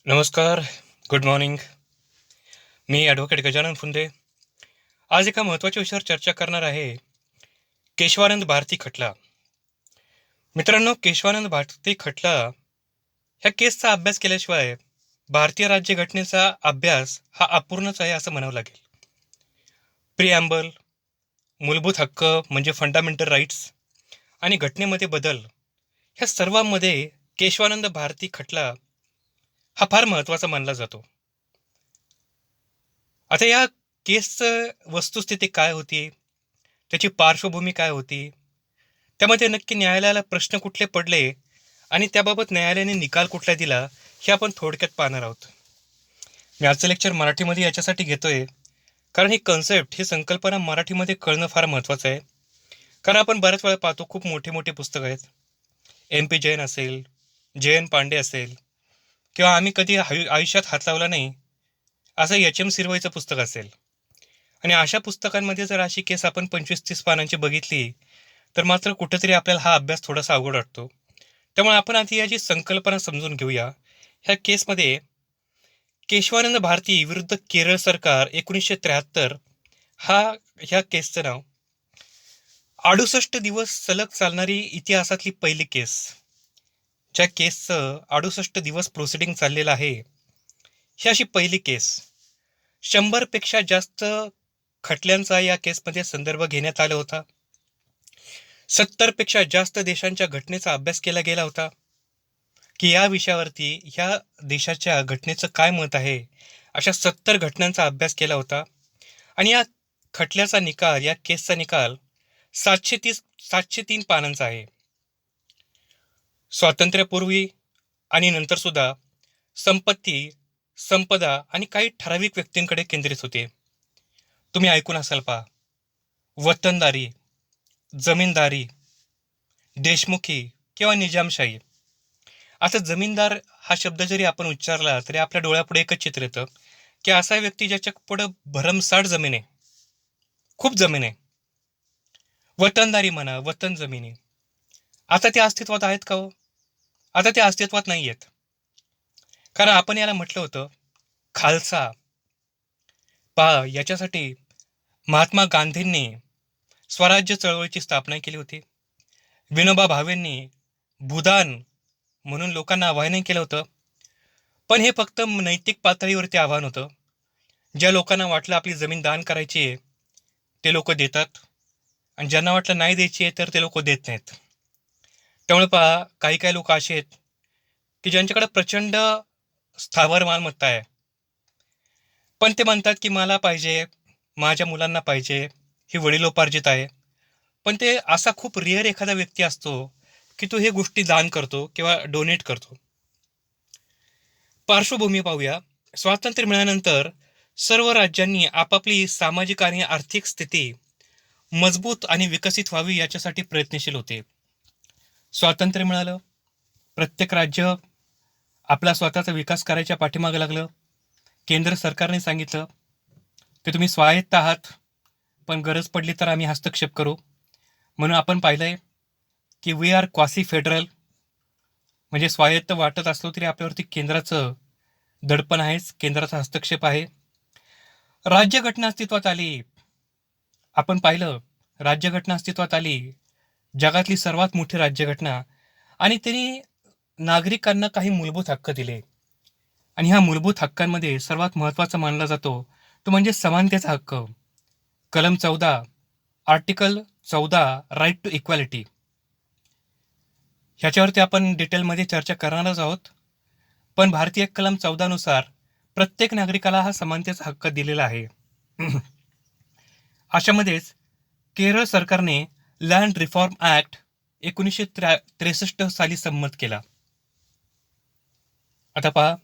नमस्कार. Good morning. मी advocate Gajanan Phunde. आज एका महत्त्वाच्या विषयावर चर्चा करणार आहे. केशवानंद भारती खटला. मित्रांनो, केशवानंद भारती खटला ह्या केसचा अभ्यास केल्याशिवाय भारतीय राज्यघटनेचा अभ्यास हा अपूर्णच आहे असं म्हणावं लागेल. प्रिॲम्बल, मूलभूत हक्क म्हणजे फंडामेंटल राईट्स आणि घटनेमध्ये बदल ह्या सर्वांमध्ये केशवानंद भारती खटला हा फार महत्त्वाचा मानला जातो. आता या केसचं वस्तुस्थिती काय होती, त्याची पार्श्वभूमी काय होती, त्यामध्ये नक्की न्यायालयाला प्रश्न कुठले पडले आणि त्याबाबत न्यायालयाने निकाल कुठला दिला, हे आपण थोडक्यात पाहणार आहोत. मी आजचं लेक्चर मराठीमध्ये याच्यासाठी घेतोय कारण ही कन्सेप्ट, ही संकल्पना मराठीमध्ये कळणं फार महत्त्वाचं आहे. कारण आपण बऱ्याच वेळा पाहतो खूप मोठे मोठे पुस्तक आहेत. MP जैन असेल, JN पांडे असेल, किंवा आम्ही कधी आयुष्यात हात लावला नाही असं HM सिरवईचं पुस्तक असेल. आणि अशा पुस्तकांमध्ये जर अशी केस आपण 25-30 पानांची बघितली तर मात्र कुठेतरी आपल्याला हा अभ्यास थोडासा अवघड वाटतो. त्यामुळे आपण आधी याची संकल्पना समजून घेऊया. ह्या केसमध्ये केशवानंद भारती विरुद्ध केरळ सरकार 1973 हा ह्या केसचं नाव. 68 दिवस सलग चालणारी इतिहासातली पहिली केस. ज्या केसचं 68 दिवस प्रोसिडिंग चाललेलं आहे, ही अशी पहिली केस. 100 पेक्षा जास्त खटल्यांचा या केसमध्ये संदर्भ घेण्यात आला होता. 70 पेक्षा जास्त देशांच्या घटनेचा अभ्यास केला गेला होता की या विषयावरती ह्या देशाच्या घटनेचं काय मत आहे. अशा 70 घटनांचा अभ्यास केला होता. आणि या खटल्याचा निकाल, या केसचा निकाल 703 पानांचा आहे. स्वातंत्र्यापूर्वी आणि नंतर सुद्धा संपत्ती, संपदा आणि काही ठराविक व्यक्तींकडे केंद्रित होते. तुम्ही ऐकून असाल पहा, वतनदारी, जमीनदारी, देशमुखी किंवा निजामशाही. आता जमीनदार हा शब्द जरी आपण उच्चारला तरी आपल्या डोळ्यापुढे एकच चित्र येतं की असा व्यक्ती ज्याच्या पुढं भरमसाठ जमीन आहे, खूप जमीन आहे. वतनदारी म्हणा, वतन जमिनी, आता ते अस्तित्वात आहेत का हो? आता ते अस्तित्वात नाही आहेत. कारण आपण याला म्हटलं होतं खालसा. पहा, याच्यासाठी महात्मा गांधींनी स्वराज्य चळवळीची स्थापना केली होती. विनोबा भावेंनी भूदान म्हणून लोकांना आवाहन केलं होतं. पण हे फक्त नैतिक पातळीवरती आव्हान होतं. ज्या लोकांना वाटलं आपली जमीन दान करायची आहे ते लोक देतात, आणि ज्यांना वाटलं नाही द्यायची आहे तर ते लोक देत नाहीत. त्यामुळे पहा, काही काही लोक असे आहेत की ज्यांच्याकडे प्रचंड स्थावर मालमत्ता आहे, पण ते म्हणतात की मला पाहिजे, माझ्या मुलांना पाहिजे, ही वडिलोपार्जित आहे. पण ते असा खूप रेअर एखादा व्यक्ती असतो की तो हे गोष्टी दान करतो किंवा डोनेट करतो. पार्श्वभूमी पाहूया. स्वातंत्र्य मिळाल्यानंतर सर्व राज्यांनी आपापली सामाजिक आणि आर्थिक स्थिती मजबूत आणि विकसित व्हावी याच्यासाठी प्रयत्नशील होते. स्वातंत्र्य मिळालं, प्रत्येक राज्य आपला स्वतःचा विकास करायच्या पाठीमागे लागलं. केंद्र सरकारने सांगितलं की तुम्ही स्वायत्त आहात, पण गरज पडली तर आम्ही हस्तक्षेप करू. म्हणून आपण पाहिलंय की वी आर क्वासी फेडरल, म्हणजे स्वायत्त वाटत असलो तरी आपल्यावरती केंद्राचं दडपण आहेच, केंद्राचा हस्तक्षेप आहे. राज्यघटना अस्तित्वात आली. आपण पाहिलं, राज्यघटना अस्तित्वात आली, जगातली सर्वात मोठी राज्यघटना. आणि त्यांनी नागरिकांना काही मूलभूत हक्क दिले. आणि ह्या मूलभूत हक्कांमध्ये सर्वात महत्त्वाचा मानला जातो तो म्हणजे समानतेचा हक्क. कलम 14, आर्टिकल 14, राईट टू इक्वॅलिटी. ह्याच्यावरती आपण डिटेलमध्ये चर्चा करणारच आहोत. पण भारतीय कलम 14 नुसार प्रत्येक नागरिकाला हा समानतेचा हक्क दिलेला आहे. अशामध्येच केरळ सरकारने लँड रिफॉर्म ऍक्ट 1963 साली संमत केला. आता पहा,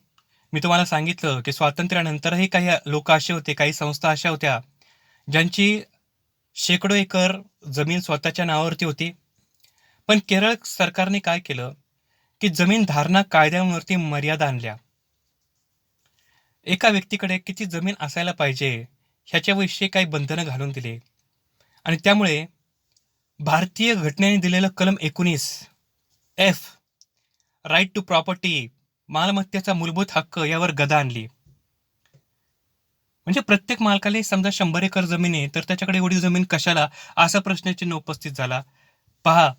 मी तुम्हाला सांगितलं की स्वातंत्र्यानंतरही काही लोक असे होते, काही संस्था अशा होत्या ज्यांची शेकडो एकर जमीन स्वतःच्या नावावरती होती. पण केरळ सरकारने काय केलं की जमीन धारणा कायद्यांवरती मर्यादा आणल्या. एका व्यक्तीकडे किती जमीन असायला पाहिजे ह्याच्याविषयी काही बंधनं घालून दिले. आणि त्यामुळे भारतीय घटनेने दिलेलं कलम 19 F, राईट टू प्रॉपर्टी, मालमत्तेचा मूलभूत हक्क यावर गदा आणली. म्हणजे प्रत्येक मालकाला समजा 100 एकर जमीन आहे, तर त्याच्याकडे एवढी जमीन कशाला, असा प्रश्नचिन्ह उपस्थित झाला. पहा,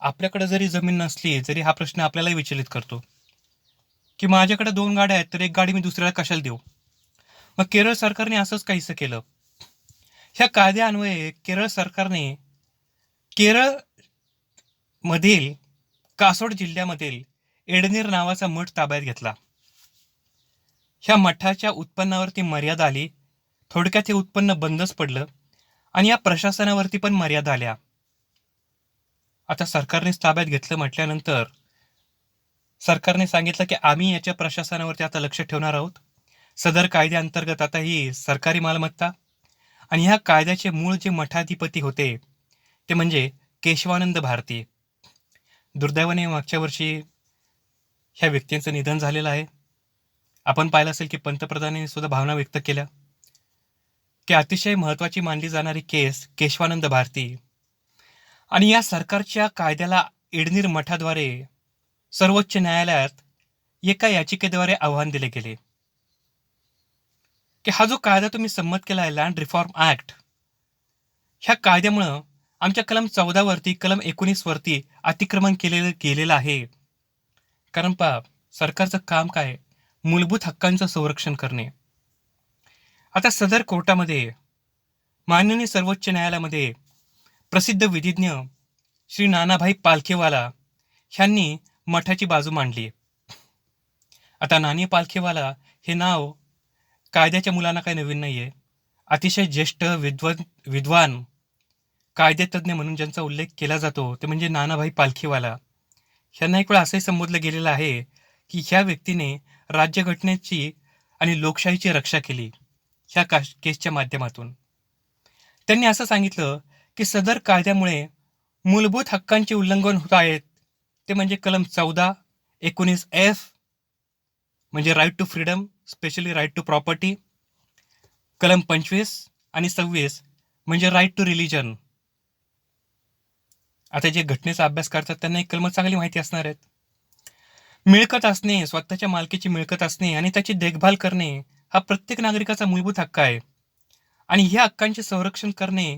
आपल्याकडे जरी जमीन नसली तरी हा प्रश्न आपल्यालाही विचलित करतो, की माझ्याकडे 2 गाड्या आहेत, तर एक गाडी मी दुसऱ्याला कशाला देऊ? मग केरळ सरकारने असंच काहीसं केलं. ह्या कायद्यान्वये केरळ सरकारने केरळ मधील कासोड जिल्ह्यामधील एडनीर नावाचा मठ ताब्यात घेतला. ह्या मठाच्या उत्पन्नावरती मर्यादा आली. थोडक्यात हे उत्पन्न बंदच पडलं आणि या प्रशासनावरती पण मर्यादा आल्या. आता सरकारनेच ताब्यात घेतलं म्हटल्यानंतर सरकारने सांगितलं की आम्ही याच्या प्रशासनावरती आता लक्ष ठेवणार आहोत. सदर कायद्याअंतर्गत आता ही सरकारी मालमत्ता आणि ह्या कायद्याचे मूळ जे मठाधिपती होते ते म्हणजे केशवानंद भारती. दुर्दैवाने मागच्या वर्षी ह्या व्यक्तींचं निधन झालेलं आहे. आपण पाहिलं असेल की पंतप्रधानांनी सुद्धा भावना व्यक्त केल्या की अतिशय महत्वाची मानली जाणारी केस केशवानंद भारती आणि या सरकारच्या कायद्याला एडनीर मठाद्वारे सर्वोच्च न्यायालयात एका याचिकेद्वारे आव्हान दिले गेले की हा जो कायदा तुम्ही संमत केला आहे, लँड रिफॉर्म ऍक्ट, ह्या कायद्यामुळं आमच्या कलम 14 वरती, कलम 19 वरती अतिक्रमण गेलेलं आहे. कारण पहा, सरकारचं काम काय? मूलभूत हक्कांचं संरक्षण करणे. आता सदर कोर्टामध्ये माननीय सर्वोच्च न्यायालयामध्ये प्रसिद्ध विधिज्ञ श्री नानाभाई पालखेवाला ह्यांनी मठाची बाजू मांडली. आता नानी पालखेवाला हे नाव कायद्याच्या मुलांना काही नवीन नाहीये. अतिशय ज्येष्ठ विद्वान कायदेतज्ञ म्हणून ज्यांचा उल्लेख केला जातो ते म्हणजे नानाभाई पालखीवाला. ह्यांना एक वेळा असंही संबोधलं गेलेलं आहे की ह्या व्यक्तीने राज्यघटनेची आणि लोकशाहीची रक्षा केली ह्या केसच्या माध्यमातून. त्यांनी असं सांगितलं की सदर कायद्यामुळे मूलभूत हक्कांचे उल्लंघन होत आहेत. ते म्हणजे कलम 14, 19F म्हणजे right to freedom, specially right to property, कलम 25 आणि 26 म्हणजे राईट टू रिलिजन. आता जे घटनेचा अभ्यास करतात त्यांना एक कलम चांगली माहिती असणार आहेत. मिळकत असणे, स्वतःच्या मालकीची मिळकत असणे आणि त्याची देखभाल करणे हा प्रत्येक नागरिकाचा मूलभूत हक्क आहे आणि ह्या हक्कांचे संरक्षण करणे,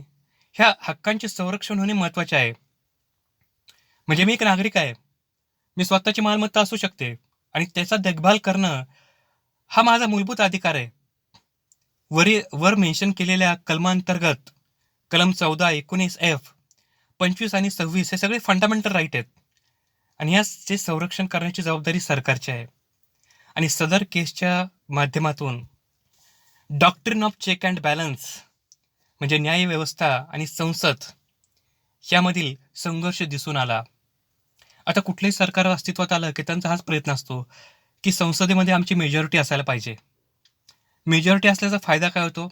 ह्या हक्कांचे संरक्षण होणे महत्वाचे आहे. म्हणजे मी एक नागरिक आहे, मी स्वतःची मालमत्ता असू शकते आणि त्याचा देखभाल करणं हा माझा मूलभूत अधिकार आहे. वर मेन्शन केलेल्या कलमांतर्गत कलम 14, 19F, 25 आणि 26 हे सगळे फंडामेंटल राईट आहेत आणि याचे संरक्षण करण्याची जबाबदारी सरकारची आहे. आणि सदर केसच्या माध्यमातून doctrine of check and balance म्हणजे न्याय व्यवस्था आणि संसद यामधील संघर्ष दिसून आला. आता कुठलंही सरकार अस्तित्वात आलं की त्यांचा हाच प्रयत्न असतो की संसदेमध्ये आमची मेजॉरिटी असायला पाहिजे. मेजॉरिटी असल्याचा फायदा काय होतो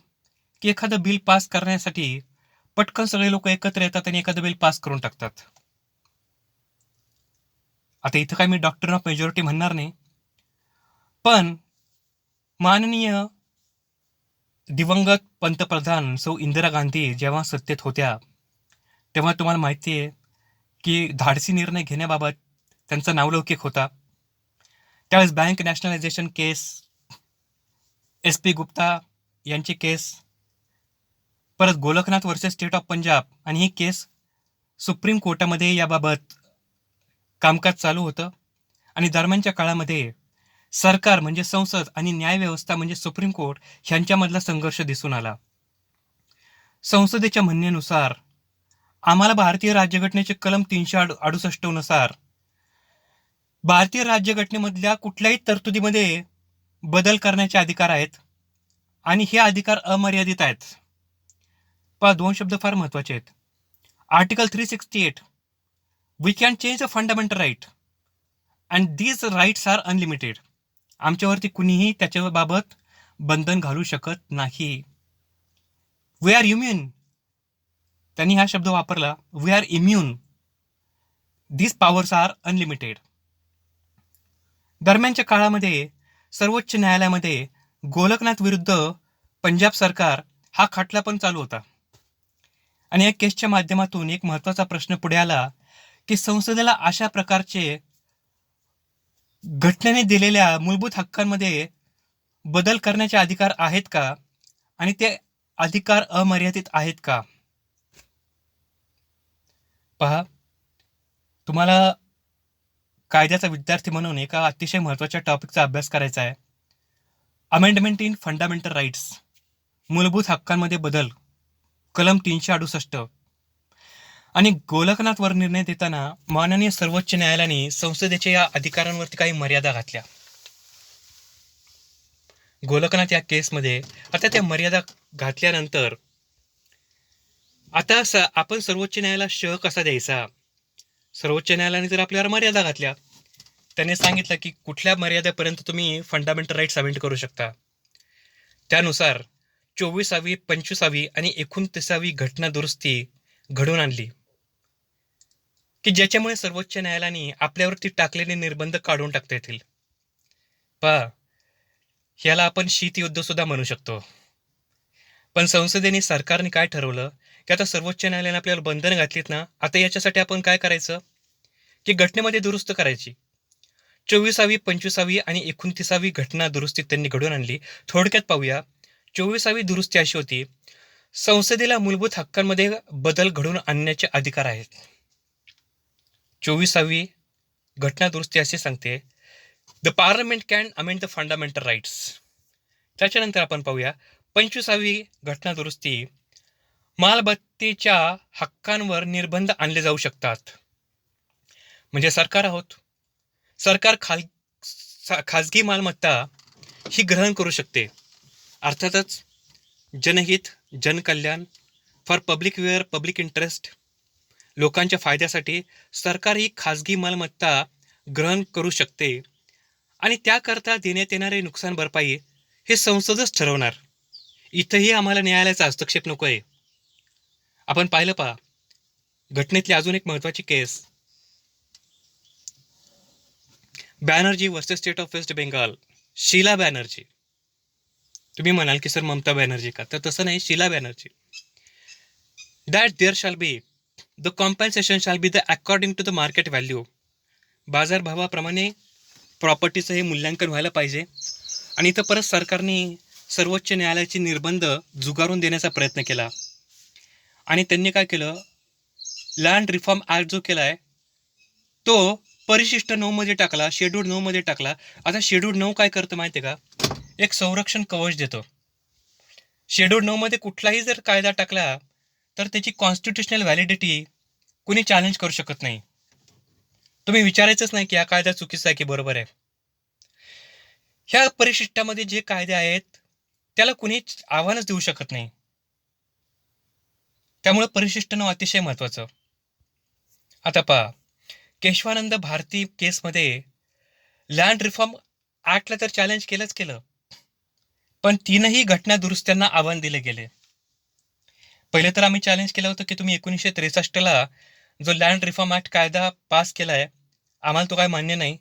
की एखादं बिल पास करण्यासाठी पटकन सगळे लोक एकत्र येतात आणि एखादं बिल पास करून टाकतात. आता इथं काय मी डॉक्ट्रिन ऑफ मेजॉरिटी म्हणणार नाही, पण माननीय दिवंगत पंतप्रधान सौ इंदिरा गांधी जेव्हा सत्तेत होत्या तेव्हा तुम्हाला माहिती आहे की धाडसी निर्णय घेण्याबाबत त्यांचा नावलौकिक होता. त्यावेळेस बँक नॅशनलायझेशन केस, SP गुप्ता यांची केस, परत Golaknath versus state of Punjab आणि ही केस सुप्रीम कोर्टामध्ये याबाबत कामकाज चालू होतं. आणि दरम्यानच्या काळामध्ये सरकार म्हणजे संसद आणि न्यायव्यवस्था म्हणजे सुप्रीम कोर्ट ह्यांच्यामधला संघर्ष दिसून आला. संसदेच्या म्हणण्यानुसार आम्हाला भारतीय राज्यघटनेचे कलम 368 नुसार भारतीय राज्यघटनेमधल्या कुठल्याही तरतुदीमध्ये बदल करण्याचे अधिकार आहेत आणि हे अधिकार अमर्यादित आहेत. पहा, 2 शब्द फार महत्वाचे आहेत. Article 368, we can change a fundamental right and these rights are unlimited. आमच्यावरती कुणीही त्याच्या बाबत बंधन घालू शकत नाही. वी आर इम्युन, त्यांनी हा शब्द वापरला, we are immune, these powers are unlimited. दरम्यानच्या काळामध्ये सर्वोच्च न्यायालयामध्ये गोलकनाथ विरुद्ध पंजाब सरकार हा खटला पण चालू होता आणि या केसच्या माध्यमातून एक महत्वाचा प्रश्न पुढे आला की संसदेला अशा प्रकारचे घटनेने दिलेल्या मूलभूत हक्कांमध्ये बदल करण्याचे अधिकार आहेत का आणि ते अधिकार अमर्यादित आहेत का? पहा, तुम्हाला कायद्याचा विद्यार्थी म्हणून एका अतिशय महत्त्वाच्या टॉपिकचा अभ्यास करायचा आहे. अमेंडमेंट इन फंडामेंटल राईट्स, मूलभूत हक्कांमध्ये बदल, कलम 368. आणि गोलकनाथवर निर्णय देताना माननीय सर्वोच्च न्यायालयाने संसदेच्या या अधिकारांवरती काही मर्यादा घातल्या. गोलकनाथ या केसमध्ये आता त्या मर्यादा घातल्यानंतर आता आपण सर्वोच्च न्यायालयाला शह कसा द्यायचा? सर्वोच्च न्यायालयाने जर आपल्यावर मर्यादा घातल्या, त्याने सांगितलं की कुठल्या मर्यादेपर्यंत तुम्ही फंडामेंटल राईट्स अमेंड करू शकता. त्यानुसार 24वी, 25वी आणि 29वी घटना दुरुस्ती घडून आणली की ज्याच्यामुळे सर्वोच्च न्यायालयाने आपल्यावरती टाकलेले निर्बंध काढून टाकता येतील. पहा, ह्याला आपण शीतयुद्ध सुद्धा म्हणू शकतो. पण संसदेने, सरकारने काय ठरवलं की आता सर्वोच्च न्यायालयाने आपल्याला बंधनं घातलीत ना, आता याच्यासाठी आपण काय करायचं की घटनेमध्ये दुरुस्त करायची. 24वी, 25वी आणि 29वी घटना दुरुस्ती त्यांनी घडून आणली. थोडक्यात पाहूया. 24वी दुरुस्ती अशी होती, संसदेला मूलभूत हक्कांमध्ये बदल घडवून आणण्याचे अधिकार आहेत. 24वी घटना दुरुस्ती असे सांगते, the parliament can amend the fundamental rights. त्याच्यानंतर आपण पाहूया 25वी घटना दुरुस्ती, मालमत्तेच्या हक्कांवर निर्बंध आणले जाऊ शकतात. म्हणजे सरकार आहोत, सरकार खाजगी मालमत्ता ही ग्रहण करू शकते. अर्थातच जनहित, जनकल्याण, for public wear, public interest, लोकांच्या फायद्यासाठी सरकार ही खाजगी मालमत्ता ग्रहण करू शकते आणि त्याकरता देण्यात येणारे नुकसान भरपाई हे संसदच ठरवणार. इथंही आम्हाला न्यायालयाचा हस्तक्षेप नको आहे. आपण पाहिलं पहा, घटनेतली अजून एक महत्वाची case, Banerjee versus state of West Bengal, Sheela Banerjee. तुम्ही म्हणाल की सर ममता बॅनर्जी का? तर तसं नाही, Sheela Banerjee. That there shall be the compensation shall be the according to the market value. बाजारभावाप्रमाणे प्रॉपर्टीचं हे मूल्यांकन व्हायला पाहिजे. आणि इथं परत सरकारने सर्वोच्च न्यायालयाचे निर्बंध झुगारून देण्याचा प्रयत्न केला. आणि त्यांनी काय केलं, लँड रिफॉर्म ॲक्ट जो केला आहे तो परिशिष्ट 9 मध्ये टाकला, शेड्यूल 9 मध्ये टाकला. आता शेड्यूल 9 काय करतं माहिती आहे का? एक संरक्षण कवच देतो. शेड्यूल 9 मध्ये कुठलाही जर कायदा टाकला तर त्याची कॉन्स्टिट्युशनल व्हॅलिडिटी कुणी चॅलेंज करू शकत नाही. तुम्ही विचारायचंच नाही की हा कायदा चुकीचा आहे की बरोबर आहे. ह्या परिशिष्टामध्ये जे कायदे आहेत त्याला कुणी आव्हानच देऊ शकत नाही. त्यामुळे परिशिष्ट 9 अतिशय महत्वाचं. आता पहा, केशवानंद भारती केसमध्ये लँड रिफॉर्म ऍक्टला तर चॅलेंज केलं, पण 3ही घटना दुरुस्त्यांना आव्हान दिले गेले. पहिले तर आम्ही चॅलेंज केलं होतं की तुम्ही 1963ला जो लँड रिफॉर्म ऍक्ट कायदा पास केलाय, आम्हाला तो काय मान्य नाही.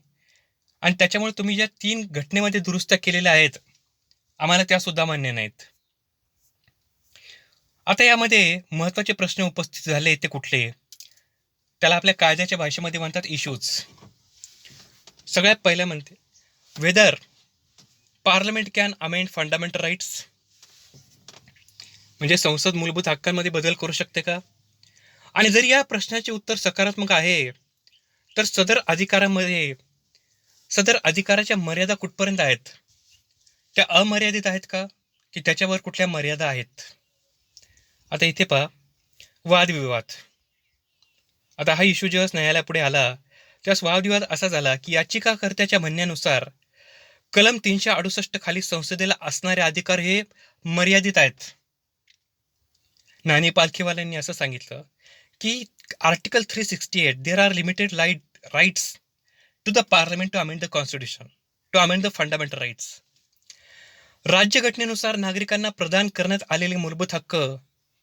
आणि त्याच्यामुळे तुम्ही ज्या 3 घटनेमध्ये दुरुस्त्या केलेल्या आहेत, आम्हाला त्या सुद्धा मान्य नाहीत. आता यामध्ये महत्वाचे प्रश्न उपस्थित झाले ते कुठले? त्याला आपल्या कायद्याच्या भाषेमध्ये म्हणतात इश्यूज. सगळ्यात पहिलं म्हणते, whether parliament can amend fundamental rights. म्हणजे संसद मूलभूत हक्कांमध्ये बदल करू शकते का? आणि जर या प्रश्नाचे उत्तर सकारात्मक आहे तर सदर अधिकाराच्या मर्यादा कुठपर्यंत आहेत? त्या अमर्यादित आहेत का की त्याच्यावर कुठल्या मर्यादा आहेत? आता इथे पहा, वादविवाद. आता हा इश्यू जेव्हा न्यायालयापुढे आला त्यास वादविवाद असा झाला की याचिकाकर्त्याच्या म्हणण्यानुसार कलम 368 खाली संसदेला असणारे अधिकार हे मर्यादित आहेत. नानी पालखीवाल्यांनी असं सांगितलं की article 368, there are limited rights to the parliament to amend the constitution, to amend the fundamental rights. राज्यघटनेनुसार नागरिकांना प्रदान करण्यात आलेले मूलभूत हक्क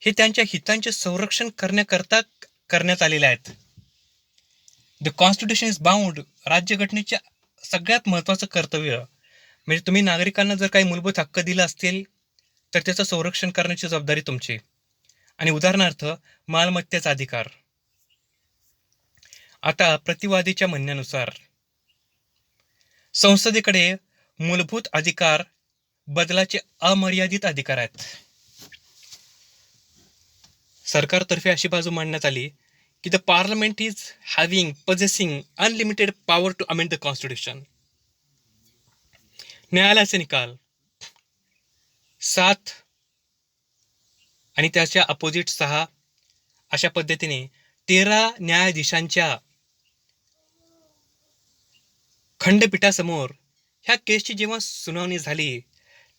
हे त्यांच्या हितांचे संरक्षण करण्याकरता करण्यात आलेले आहेत. The constitution is bound. राज्यघटनेच्या सगळ्यात महत्वाचं कर्तव्य म्हणजे तुम्ही नागरिकांना जर काही मूलभूत हक्क दिले असतील तर त्याचं संरक्षण करण्याची जबाबदारी तुमची. आणि उदाहरणार्थ मालमत्तेचा अधिकार. आता प्रतिवादीच्या म्हणण्यानुसार संसदेकडे मूलभूत अधिकार बदलाचे अमर्यादित अधिकार आहेत. सरकारतर्फे अशी बाजू मांडण्यात आली की the parliament is possessing unlimited power to amend the constitution. न्यायालयाचे निकाल 7 आणि त्याच्या अपोजिट 6 अशा पद्धतीने 13 न्यायाधीशांच्या खंडपीठासमोर ह्या केसची जेव्हा सुनावणी झाली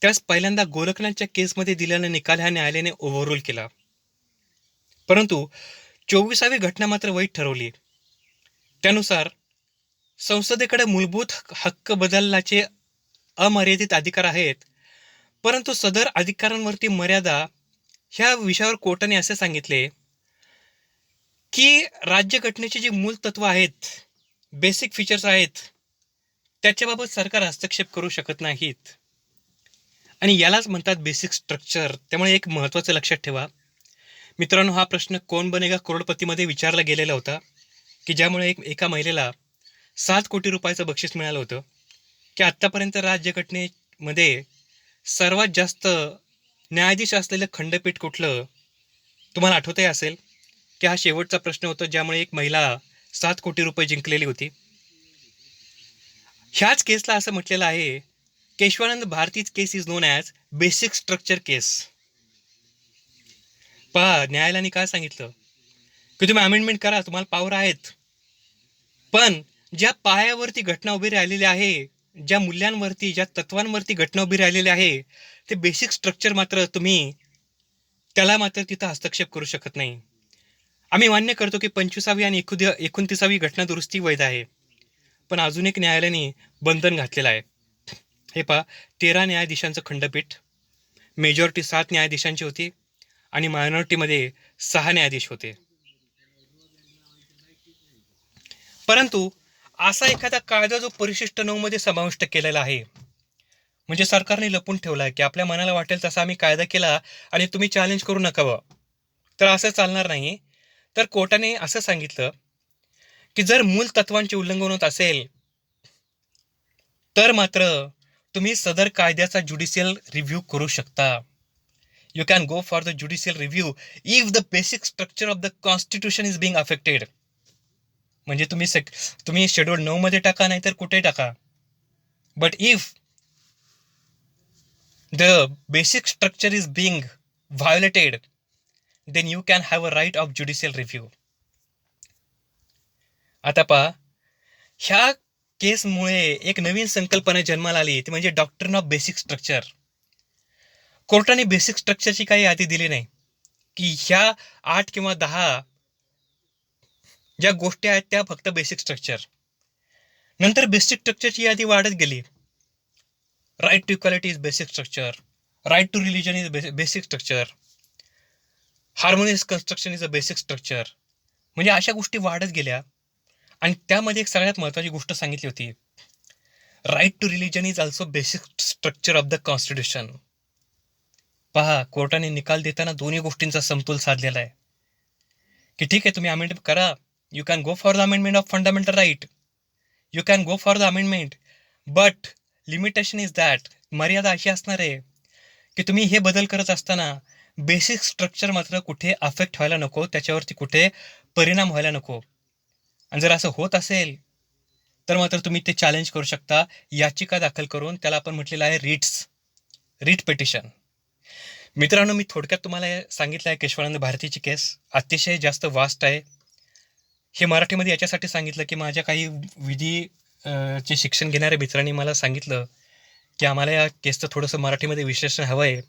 त्यास पहिल्यांदा गोरखनाथच्या केसमध्ये दिलेला निकाल ह्या न्यायालयाने ओव्हररूल केला. परंतु 24वी घटना मात्र वैध ठरवली. त्यानुसार संसदेकडे मूलभूत हक्क बदलाचे अमर्यादित अधिकार आहेत, परंतु सदर अधिकारांवरती मर्यादा ह्या विषयावर कोर्टाने असे सांगितले की राज्यघटनेची जी मूल तत्व आहेत, बेसिक फीचर्स आहेत, त्याच्याबाबत सरकार हस्तक्षेप करू शकत नाहीत. आणि यालाच म्हणतात बेसिक स्ट्रक्चर. त्यामुळे एक महत्त्वाचं लक्षात ठेवा मित्रांनो, हा प्रश्न कोण बनेगा करोडपतीमध्ये विचारला गेलेला होता की ज्यामुळे एका महिलेला 7 कोटी रुपयाचं बक्षीस मिळालं होतं. की आत्तापर्यंत राज्यघटनेमध्ये सर्वात जास्त न्यायाधीश असलेलं खंडपीठ कुठलं तुम्हाला आठवतही असेल की हा शेवटचा प्रश्न होता ज्यामुळे एक महिला 7 कोटी रुपये जिंकलेली होती. ह्याच केसला असं म्हटलेलं आहे, Kesavananda Bharati's case is known as basic structure case. पहा न्यायालयाने काय सांगितलं की तुम्ही अमेंडमेंट करा, तुम्हाला पॉवर आहेत, पण ज्या पायावरती घटना उभी राहिलेली आहे, ज्या मूल्यांवरती, ज्या तत्वांवरती घटना उभी राहिलेली आहे, ते बेसिक स्ट्रक्चर मात्र तुम्ही त्याला मात्र तिथं हस्तक्षेप करू शकत नाही. आम्ही मान्य करतो की 25वी आणि 29वी घटना दुरुस्ती वैध आहे, पण अजून एक न्यायालयाने बंधन घातलेलं आहे. हे पहा, 13 न्यायाधीशांचं खंडपीठ, मेजॉरिटी 7 न्यायाधीशांची होती आणि मायनॉरिटीमध्ये 6 न्यायाधीश होते. परंतु असा एखादा कायदा जो परिशिष्ट 9 मध्ये समाविष्ट केलेला आहे, म्हणजे सरकारने लपून ठेवला आहे की आपल्या मनाला वाटेल तसा आम्ही कायदा केला आणि तुम्ही चॅलेंज करू नका, तर असं चालणार नाही. तर कोर्टाने असं सांगितलं की जर मूल तत्वांचे उल्लंघन होत असेल तर मात्र तुम्ही सदर कायद्याचा ज्युडिशियल रिव्ह्यू करू शकता. You can go for the judicial review if the basic structure of the constitution is being affected. म्हणजे तुम्ही शेड्यूल 9 मध्ये टाका, नाही तर कुठे टाका, but if the basic structure is being violated then you can have a right of judicial review. आता पहा, ह्या केसमुळे एक नवीन संकल्पना जन्माला आली, ती म्हणजे डॉक्ट्रिन ऑफ बेसिक स्ट्रक्चर. कोर्टाने बेसिक स्ट्रक्चरची काही यादी दिली नाही की ह्या 8 किंवा 10 ज्या गोष्टी आहेत त्या फक्त बेसिक स्ट्रक्चर. नंतर बेसिक स्ट्रक्चरची यादी वाढत गेली. Right to equality is basic structure, right to religion is basic structure, harmonious construction is a basic structure. म्हणजे अशा गोष्टी वाढत गेल्या आणि त्यामध्ये एक सगळ्यात महत्त्वाची गोष्ट सांगितली होती, right to religion is also basic structure of the constitution. पहा, कोर्टाने निकाल देताना दोन्ही गोष्टींचा समतोल साधलेला आहे की ठीक आहे, तुम्ही अमेंडमेंट करा, you can go for the amendment of fundamental right, you can go for the amendment, but limitation is that. मर्यादा अशी असणार आहे की तुम्ही हे बदल करत असताना बेसिक स्ट्रक्चर मात्र कुठे अफेक्ट व्हायला नको, त्याच्यावरती कुठे परिणाम व्हायला नको. आणि जर असं होत असेल तर मात्र तुम्ही ते चॅलेंज करू शकता याचिका दाखल करून. त्याला आपण म्हटलेलं आहे रिट पिटिशन. मित्रांनो, मी थोडक्यात तुम्हाला सांगितलं आहे केशवानंद भारतीची केस अतिशय जास्त वास्ट आहे. हे मराठीमध्ये याच्यासाठी सांगितलं की माझ्या काही चे शिक्षण घेणाऱ्या मित्रांनी मला सांगितलं की आम्हाला या केसचं थोडंसं मराठीमध्ये विश्लेषण हवं आहे,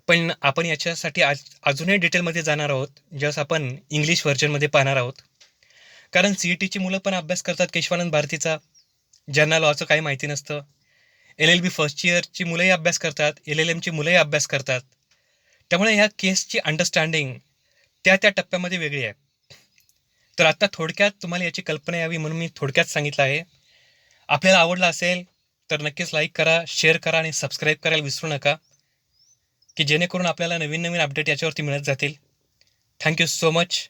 पण आपण याच्यासाठी अजूनही डिटेलमध्ये जाणार आहोत, ज्यावेळेस आपण इंग्लिश व्हर्जनमध्ये पाहणार आहोत. कारण CETची मुलं पण अभ्यास करतात केशवानंद भारतीचा, ज्यांना लॉचं काही माहिती नसतं. LLB फर्स्ट इयरची मुलंही अभ्यास करतात, LLMची मुलंही अभ्यास करतात. त्यामुळे ह्या केसची अंडरस्टँडिंग त्या टप्प्यामध्ये वेगळी आहे. तर आता थोडक्यात तुम्हाला याची कल्पना यावी म्हणून मी थोडक्यात सांगितलं आहे. आपल्याला आवडलं असेल तर नक्कीच लाईक करा, शेअर करा आणि सबस्क्राईब करायला विसरू नका, की जेणेकरून आपल्याला नवीन अपडेट याच्यावरती मिळत जातील. Thank you so much.